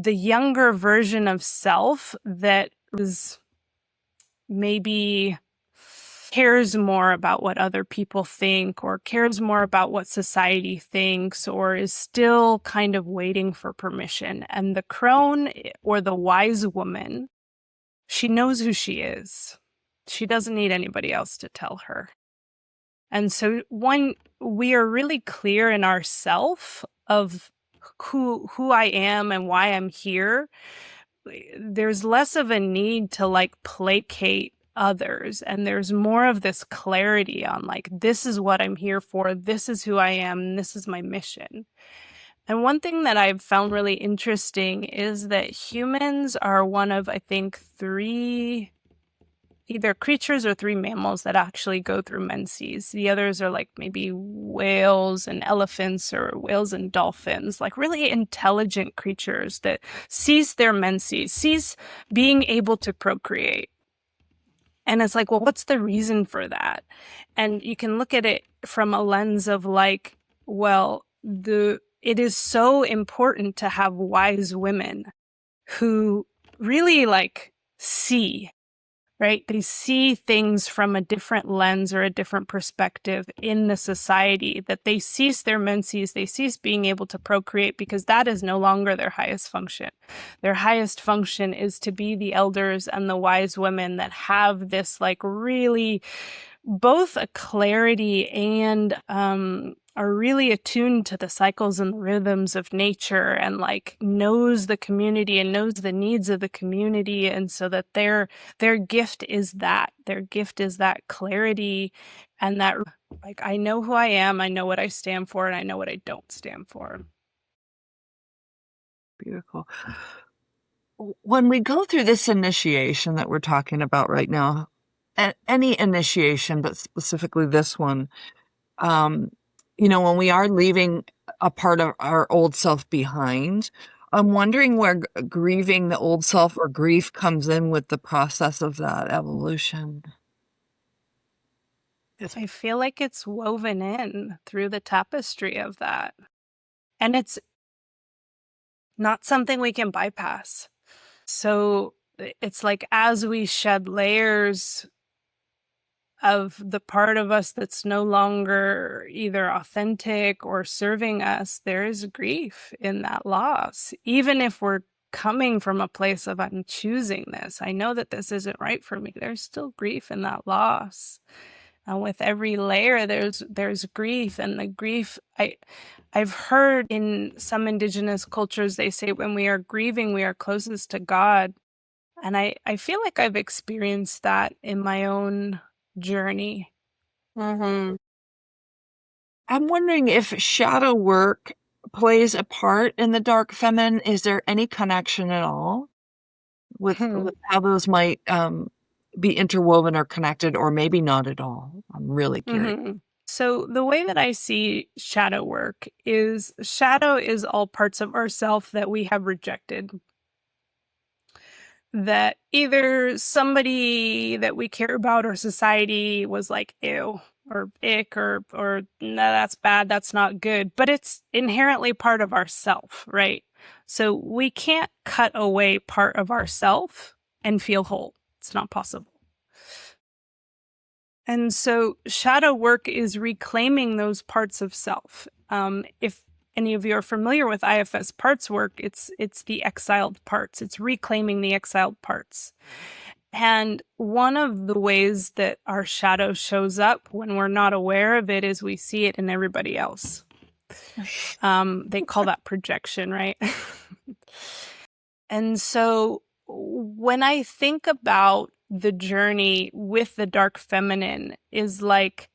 younger version of self that is maybe cares more about what other people think or cares more about what society thinks or is still kind of waiting for permission. And the crone or the wise woman, she knows who she is. She doesn't need anybody else to tell her. And so when we are really clear in ourself of who I am and why I'm here, there's less of a need to like placate others. And there's more of this clarity on like, this is what I'm here for. This is who I am. And this is my mission. And one thing that I've found really interesting is that humans are one of, I think, 3 either creatures or 3 mammals that actually go through menses. The others are like maybe whales and elephants or whales and dolphins, like really intelligent creatures that cease their menses, cease being able to procreate. And it's like, well, what's the reason for that? And you can look at it from a lens of like, well, it is so important to have wise women who really like see, right? They see things from a different lens or a different perspective in the society, that they cease their menses, they cease being able to procreate because that is no longer their highest function. Their highest function is to be the elders and the wise women that have this like really both a clarity and are really attuned to the cycles and the rhythms of nature and like knows the community and knows the needs of the community. And so that their gift is that. Their gift is that clarity and that like, I know who I am, I know what I stand for, and I know what I don't stand for. Beautiful. When we go through this initiation that we're talking about right now, any initiation, but specifically this one, when we are leaving a part of our old self behind, I'm wondering where grieving the old self or grief comes in with the process of that evolution. I feel like it's woven in through the tapestry of that. And it's not something we can bypass. So it's like as we shed layers of the part of us that's no longer either authentic or serving us, there is grief in that loss. Even if we're coming from a place of I'm choosing this, I know that this isn't right for me, there's still grief in that loss. And with every layer, there's grief. And the grief, I've heard in some indigenous cultures, they say when we are grieving, we are closest to God. And I feel like I've experienced that in my own journey. I'm wondering if shadow work plays a part in the dark feminine. Is there any connection at all with how those might be interwoven or connected, or maybe not at all? I'm really curious. So the way that I see shadow work is shadow is all parts of ourself that we have rejected. That either somebody that we care about or society was like, ew, or ick, or no, that's bad, that's not good. But it's inherently part of ourself, right? So we can't cut away part of ourself and feel whole. It's not possible. And so shadow work is reclaiming those parts of self. If any of you are familiar with IFS parts work, it's the exiled parts. It's reclaiming the exiled parts. And one of the ways that our shadow shows up when we're not aware of it is we see it in everybody else. They call that projection, right? And so when I think about the journey with the dark feminine is like,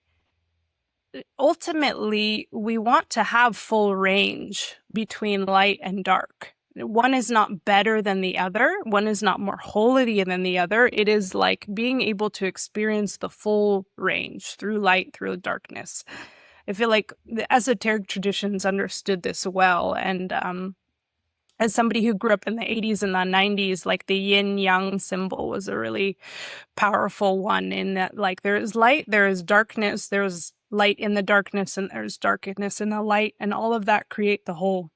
ultimately, we want to have full range between light and dark. One is not better than the other. One is not more holy than the other. It is like being able to experience the full range through light, through darkness. I feel like the esoteric traditions understood this well. And as somebody who grew up in the 80s and the 90s, like the yin-yang symbol was a really powerful one in that, like, there is light, there is darkness, there's light in the darkness, and there's darkness in the light, and all of that create the whole.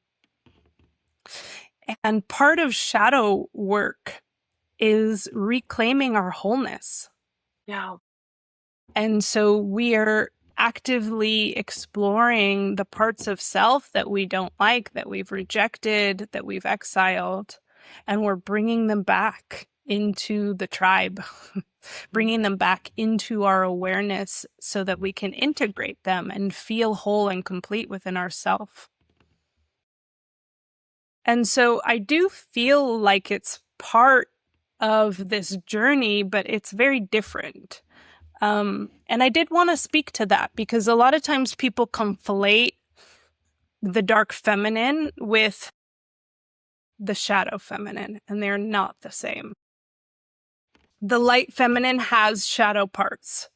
And part of shadow work is reclaiming our wholeness. Yeah. And so we are actively exploring the parts of self that we don't like, that we've rejected, that we've exiled, and we're bringing them back into the tribe, bringing them back into our awareness so that we can integrate them and feel whole and complete within ourself. And so I do feel like it's part of this journey, but it's very different. And I did want to speak to that because a lot of times people conflate the dark feminine with the shadow feminine, and they're not the same. The light feminine has shadow parts.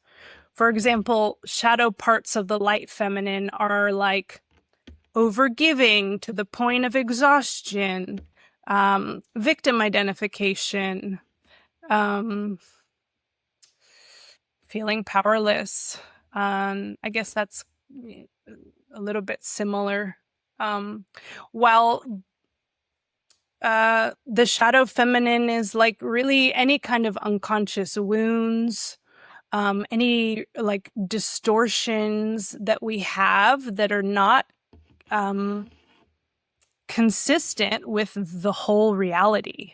For example, shadow parts of the light feminine are like overgiving to the point of exhaustion, victim identification, feeling powerless. I guess that's a little bit similar. While the shadow feminine is like really any kind of unconscious wounds, any like distortions that we have that are not consistent with the whole reality.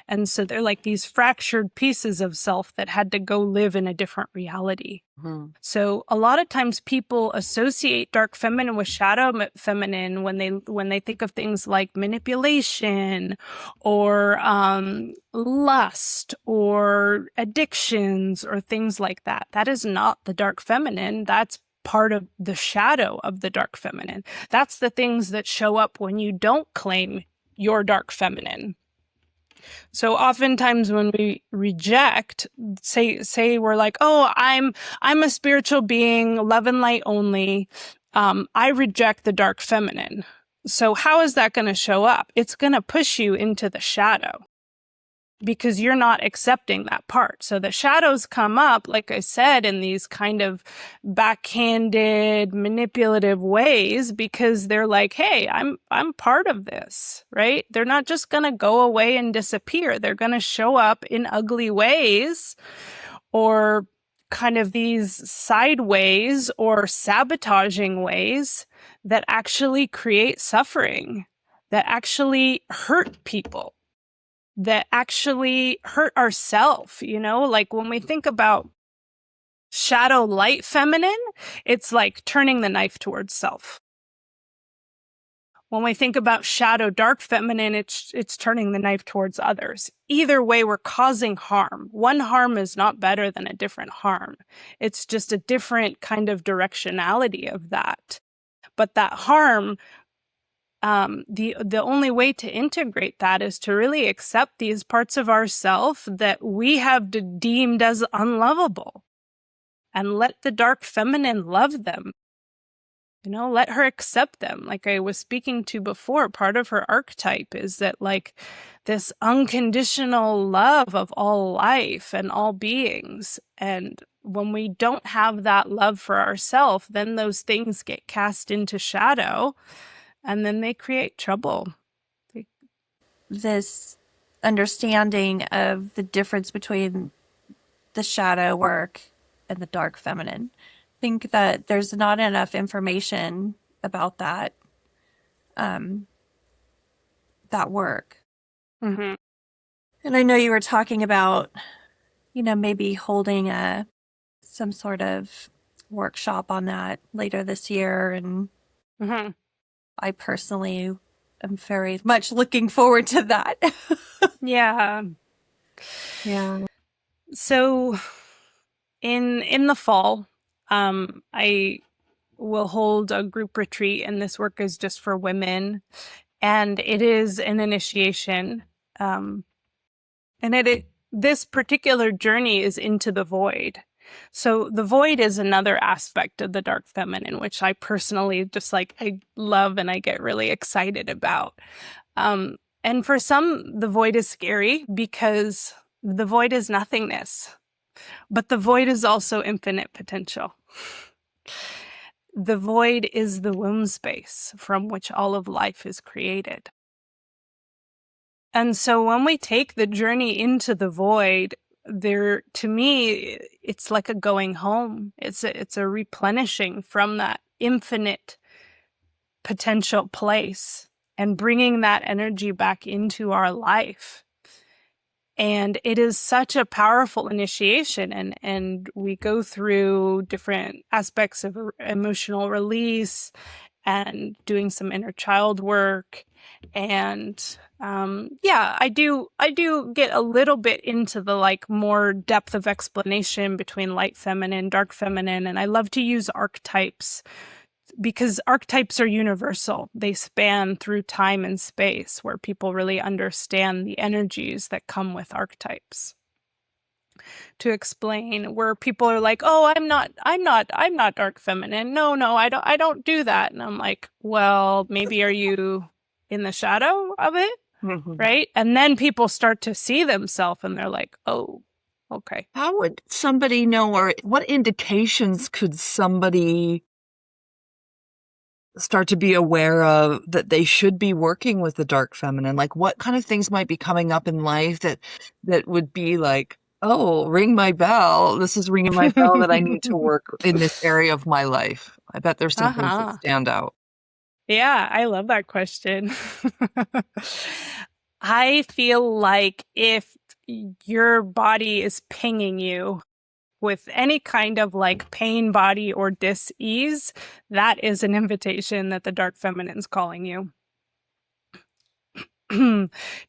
And so they're like these fractured pieces of self that had to go live in a different reality. Mm-hmm. So a lot of times people associate dark feminine with shadow feminine when they think of things like manipulation or lust or addictions or things like that. That is not the dark feminine. That's part of the shadow of the dark feminine. That's the things that show up when you don't claim your dark feminine. So oftentimes when we reject, say we're like, oh, I'm a spiritual being, love and light only. I reject the dark feminine. So how is that going to show up? It's going to push you into the shadow because you're not accepting that part. So the shadows come up, like I said, in these kind of backhanded, manipulative ways because they're like, hey, I'm part of this, right? They're not just going to go away and disappear. They're going to show up in ugly ways or kind of these sideways or sabotaging ways that actually create suffering, that actually hurt people, that actually hurt ourselves, you know? Like when we think about shadow light feminine, it's like turning the knife towards self. When we think about shadow dark feminine, it's turning the knife towards others. Either way, we're causing harm. One harm is not better than a different harm. It's just a different kind of directionality of that. But that harm, the only way to integrate that is to really accept these parts of ourself that we have deemed as unlovable. and let the dark feminine love them. Let her accept them. Like I was speaking to before, part of her archetype is that like this unconditional love of all life and all beings. And when we don't have that love for ourselves, then those things get cast into shadow and then they create trouble. This understanding of the difference between the shadow work and the dark feminine. I think that there's not enough information about that work. Mm-hmm. And I know you were talking about, maybe holding some sort of workshop on that later this year. And Mm-hmm. I personally am very much looking forward to that. Yeah. Yeah. So in the fall, I will hold a group retreat, and this work is just for women, and it is an initiation. And this particular journey is into the void. So the void is another aspect of the dark feminine, which I personally just like, I love and I get really excited about. And for some, the void is scary because the void is nothingness, but the void is also infinite potential. The void is the womb space from which all of life is created. And so when we take the journey into the void, to me, it's like a going home. It's a replenishing from that infinite potential place and bringing that energy back into our life. And it is such a powerful initiation. And we go through different aspects of emotional release and doing some inner child work. And I do get a little bit into the like more depth of explanation between light feminine, dark feminine. And I love to use archetypes because archetypes are universal. They span through time and space, where people really understand the energies that come with archetypes. To explain where people are like, "Oh, I'm not dark feminine. No, I don't do that." And I'm like, "Well, maybe are you in the shadow of it?" Mm-hmm. Right? And then people start to see themselves and they're like, "Oh, okay." How would somebody know, or what indications could somebody start to be aware of that they should be working with the dark feminine? Like what kind of things might be coming up in life that would be like, oh, ring my bell. This is ringing my bell that I need to work in this area of my life. I bet there's some things that stand out. Yeah, I love that question. I feel like if your body is pinging you with any kind of like pain, body, or dis-ease, that is an invitation that the dark feminine's calling you.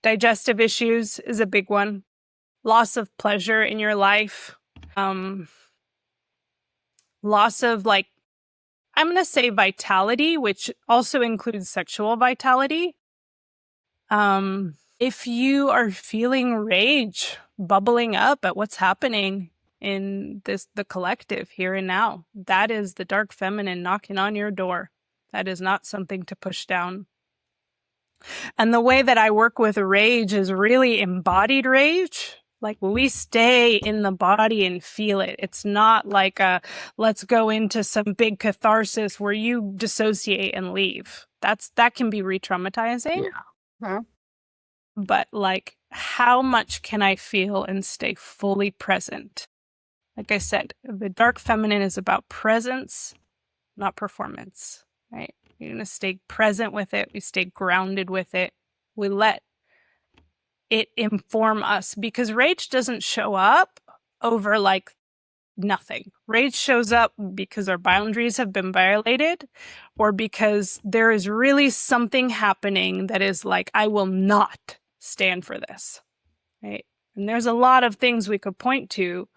Digestive issues is a big one. Loss of pleasure in your life. Loss of like, I'm going to say vitality, which also includes sexual vitality. If you are feeling rage bubbling up at what's happening in the collective here and now, that is the dark feminine knocking on your door. That is not something to push down. And the way that I work with rage is really embodied rage. Like we stay in the body and feel it. It's not like let's go into some big catharsis where you dissociate and leave. That can be re-traumatizing. Yeah. Huh? But like, how much can I feel and stay fully present? Like I said, the dark feminine is about presence, not performance, right? You're going to stay present with it. We stay grounded with it. We let it inform us, because rage doesn't show up over like nothing. Rage shows up because our boundaries have been violated, or because there is really something happening that is like, I will not stand for this, right? And there's a lot of things we could point to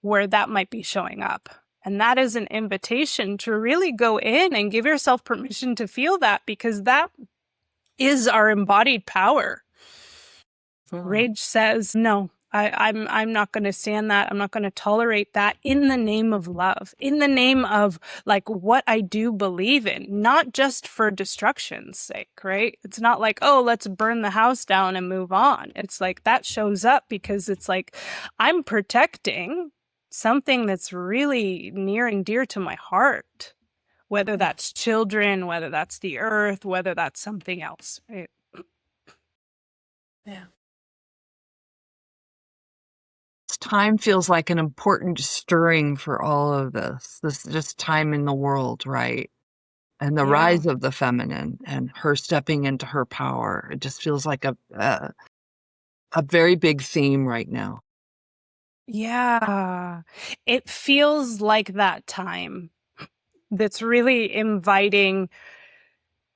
where that might be showing up. And that is an invitation to really go in and give yourself permission to feel that, because that is our embodied power. Rage says, no, I'm not going to stand that. I'm not going to tolerate that in the name of love, in the name of like what I do believe in, not just for destruction's sake, right? It's not like, oh, let's burn the house down and move on. It's like that shows up because it's like I'm protecting something that's really near and dear to my heart, whether that's children, whether that's the earth, whether that's something else, right? Yeah. Time feels like an important stirring for all of this just time in the world, right? And the Yeah. rise of the feminine and her stepping into her power. It just feels like a very big theme right now. Yeah. It feels like that time that's really inviting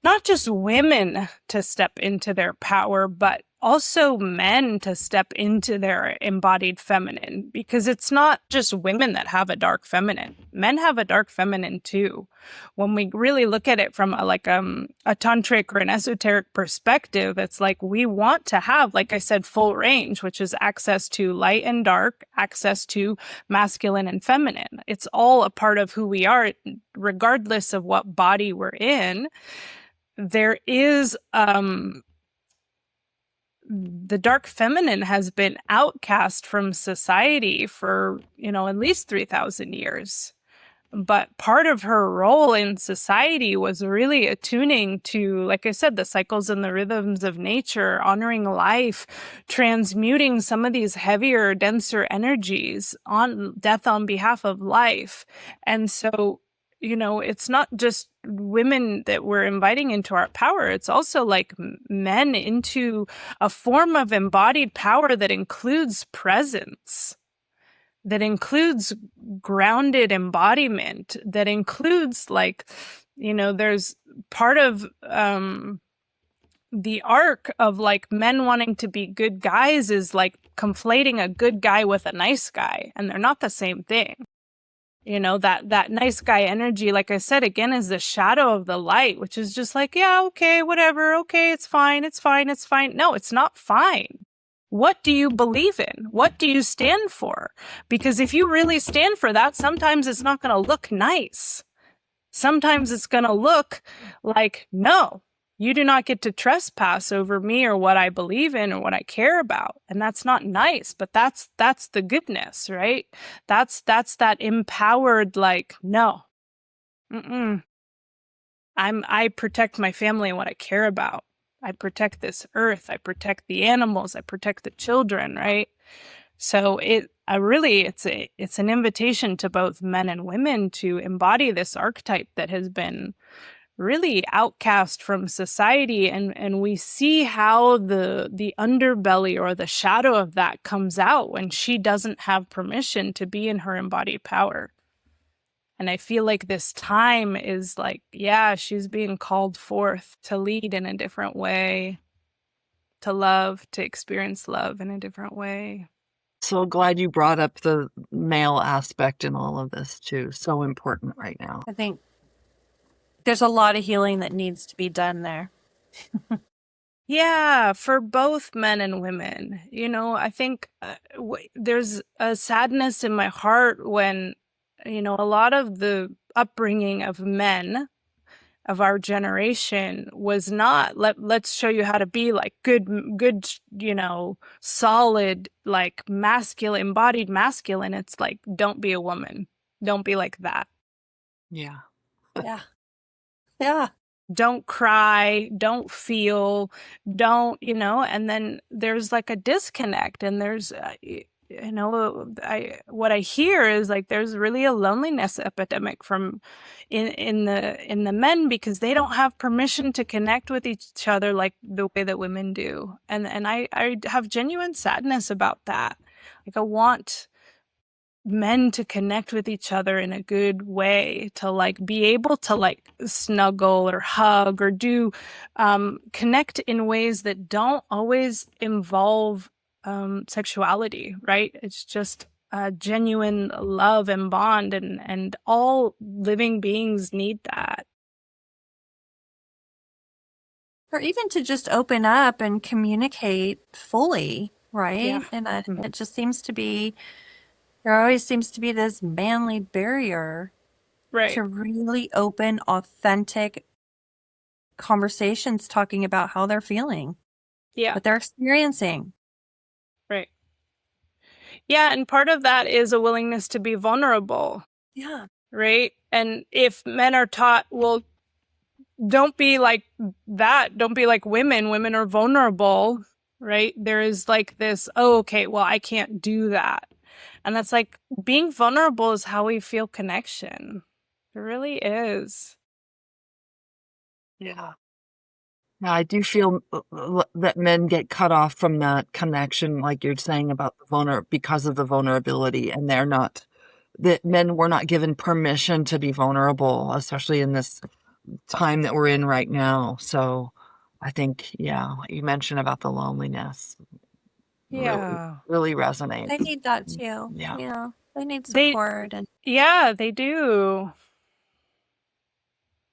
not just women to step into their power, but also men to step into their embodied feminine, because it's not just women that have a dark feminine. Men have a dark feminine too. When we really look at it from a tantric or an esoteric perspective, it's like we want to have, like I said, full range, which is access to light and dark, access to masculine and feminine. It's all a part of who we are, regardless of what body we're in. There is the dark feminine has been outcast from society for, at least 3,000 years. But part of her role in society was really attuning to, like I said, the cycles and the rhythms of nature, honoring life, transmuting some of these heavier, denser energies on death on behalf of life. And so, it's not just women that we're inviting into our power. It's also like men into a form of embodied power that includes presence, that includes grounded embodiment, that includes there's part of the arc of like men wanting to be good guys is like conflating a good guy with a nice guy, and they're not the same thing. That nice guy energy, like I said, again, is the shadow of the light, which is just like, yeah, okay, whatever. Okay, it's fine. It's fine. It's fine. No, it's not fine. What do you believe in? What do you stand for? Because if you really stand for that, sometimes it's not going to look nice. Sometimes it's going to look like, no, you do not get to trespass over me or what I believe in or what I care about. And that's not nice, but that's the goodness, right? That's that empowered, like, no, I protect my family and what I care about. I protect this earth. I protect the animals. I protect the children, right? So it's an invitation to both men and women to embody this archetype that has been really outcast from society, and we see how the underbelly or the shadow of that comes out when she doesn't have permission to be in her embodied power. And I feel like this time is like, yeah, she's being called forth to lead in a different way, to love, to experience love in a different way. So glad you brought up the male aspect in all of this too. So important right now. I think there's a lot of healing that needs to be done there. Yeah, for both men and women. I think there's a sadness in my heart when, a lot of the upbringing of men of our generation was not, let's show you how to be like good, solid, like masculine, embodied masculine. It's like, don't be a woman. Don't be like that. Yeah. Yeah. Yeah. Don't cry, don't feel, don't, and then there's like a disconnect, and there's, what I hear is like there's really a loneliness epidemic from in the men, because they don't have permission to connect with each other like the way that women do. And I have genuine sadness about that. Like I want men to connect with each other in a good way, to like be able to like snuggle or hug or do connect in ways that don't always involve sexuality, right? It's just genuine love and bond, and all living beings need that. Or even to just open up and communicate fully right? Yeah. And Mhm. it just seems to be, there always seems to be this manly barrier Right. to really open, authentic conversations talking about how they're feeling, Yeah. what they're experiencing. Right. Yeah. And part of that is a willingness to be vulnerable. Yeah. Right. And if men are taught, well, don't be like that. Don't be like women. Women are vulnerable. Right. There is like this, oh, okay, well, I can't do that. And that's like being vulnerable is how we feel connection. It really is. Yeah. Now, I do feel that men get cut off from that connection, like you're saying about the because of the vulnerability, and they're not, that men were not given permission to be vulnerable, especially in this time that we're in right now. So I think, yeah, what you mentioned about the loneliness really, Yeah. really They resonates. need that too. Yeah. Yeah. They need They, support. And yeah, they do.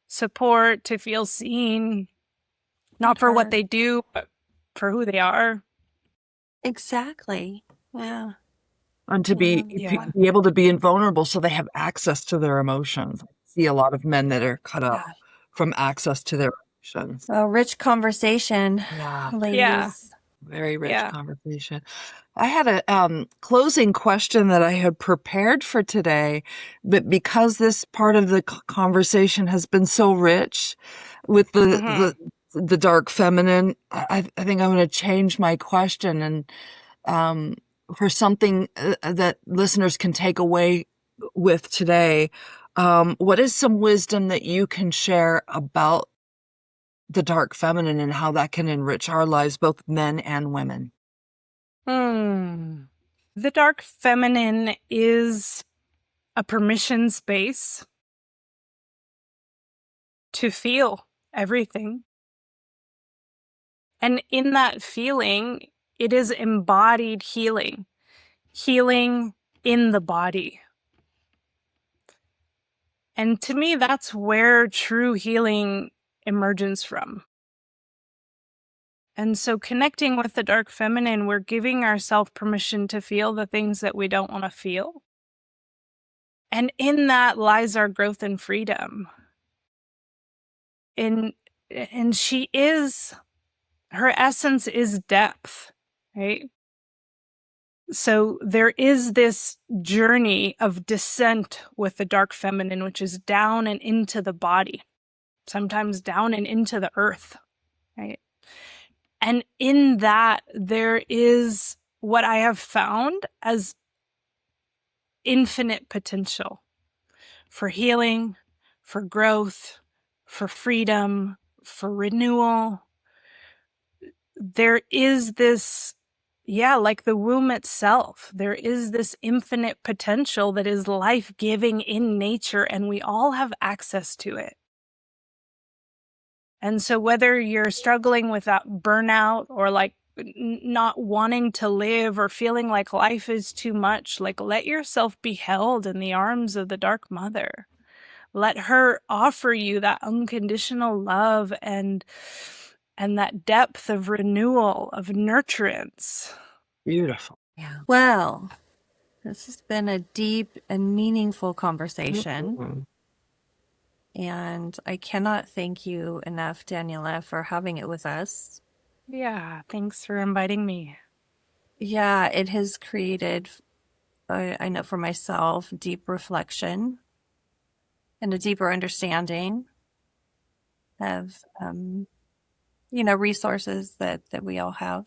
Support to feel seen, not for what heard. they do, but for who they are. Exactly. Yeah. And to Yeah. Yeah. be able to be invulnerable so they have access to their emotions. I see a lot of men that are cut off Yeah. from access to their emotions. Well, rich conversation, Yeah, Yeah. ladies. very rich Yeah. conversation. I had a closing question that I had prepared for today, but because this part of the conversation has been so rich with Hmm. the dark feminine, I think I'm going to change my question and um, for something that listeners can take away with today. What is some wisdom that you can share about the dark feminine and how that can enrich our lives, both men and women? Hmm. The dark feminine is a permission space to feel everything. And in that feeling, it is embodied healing, healing in the body. And to me, that's where true healing emerges from. And so connecting with the dark feminine, we're giving ourselves permission to feel the things that we don't want to feel. And in that lies our growth and freedom. And she is, her essence is depth, right? So there is this journey of descent with the dark feminine, which is down and into the body, sometimes down and into the earth, right? And in that, there is what I have found as infinite potential for healing, for growth, for freedom, for renewal. There is this, yeah, like the womb itself, there is this infinite potential that is life-giving in nature, and we all have access to it. And so whether you're struggling with that burnout or like not wanting to live or feeling like life is too much, like let yourself be held in the arms of the Dark Mother. Let her offer you that unconditional love and that depth of renewal, of nurturance. Beautiful. Yeah. Well, this has been a deep and meaningful conversation. Mhm. And I cannot thank you enough, Daniela, for having it with us. Yeah, thanks for inviting me. Yeah, it has created, I know for myself, deep reflection and a deeper understanding of, resources that we all have.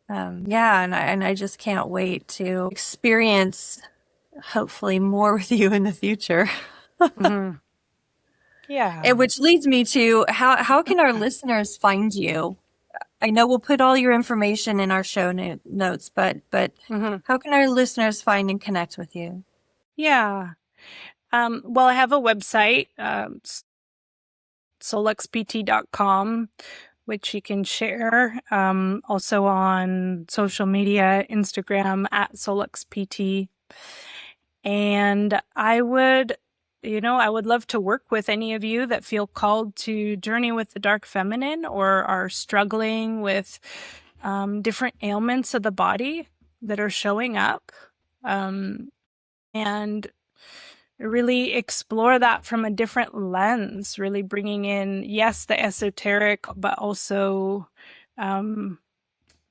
Yeah, and I just can't wait to experience hopefully more with you in the future. Mhm. Yeah. And which leads me to how can our listeners find you? I know we'll put all your information in our show notes, but Mhm. how can our listeners find and connect with you? Yeah. Well, I have a website, soluxpt.com, which you can share. Also on social media, Instagram at soluxpt. And I would love to work with any of you that feel called to journey with the dark feminine or are struggling with different ailments of the body that are showing up, and really explore that from a different lens, really bringing in, yes, the esoteric, but also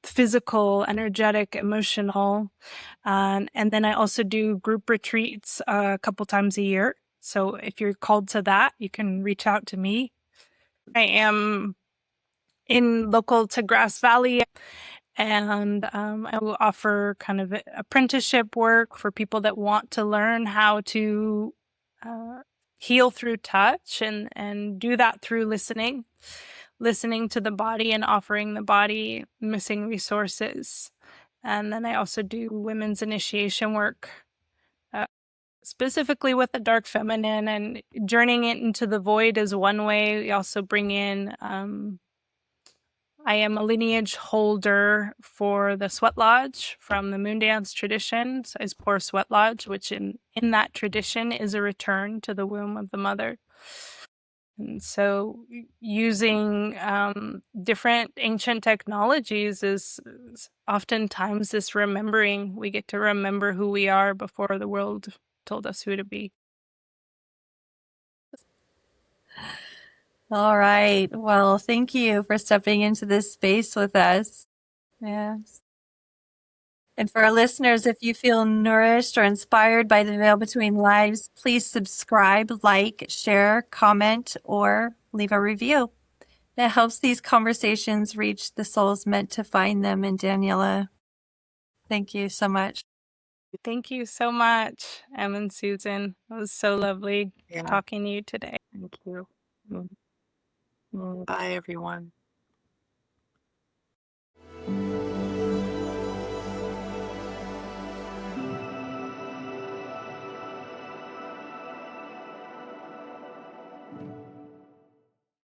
physical, energetic, emotional. And then I also do group retreats a couple times a year. So if you're called to that, you can reach out to me. I am local to Grass Valley, and I will offer kind of apprenticeship work for people that want to learn how to heal through touch and do that through listening to the body and offering the body missing resources. And then I also do women's initiation work, specifically with the dark feminine, and journeying it into the void is one way. We also bring in I am a lineage holder for the sweat lodge from the moon dance tradition, size 4 sweat lodge, which in that tradition is a return to the womb of the mother. And so using different ancient technologies is oftentimes this remembering. We get to remember who we are before the world told us who to be. All right. Well, thank you for stepping into this space with us. Yes. And for our listeners, if you feel nourished or inspired by the Veil Between Lives, please subscribe, like, share, comment, or leave a review. It helps these conversations reach the souls meant to find them. And Daniela, thank you so much. Thank you so much, Em and Susan. It was so lovely talking to you today. Thank you. Bye, everyone.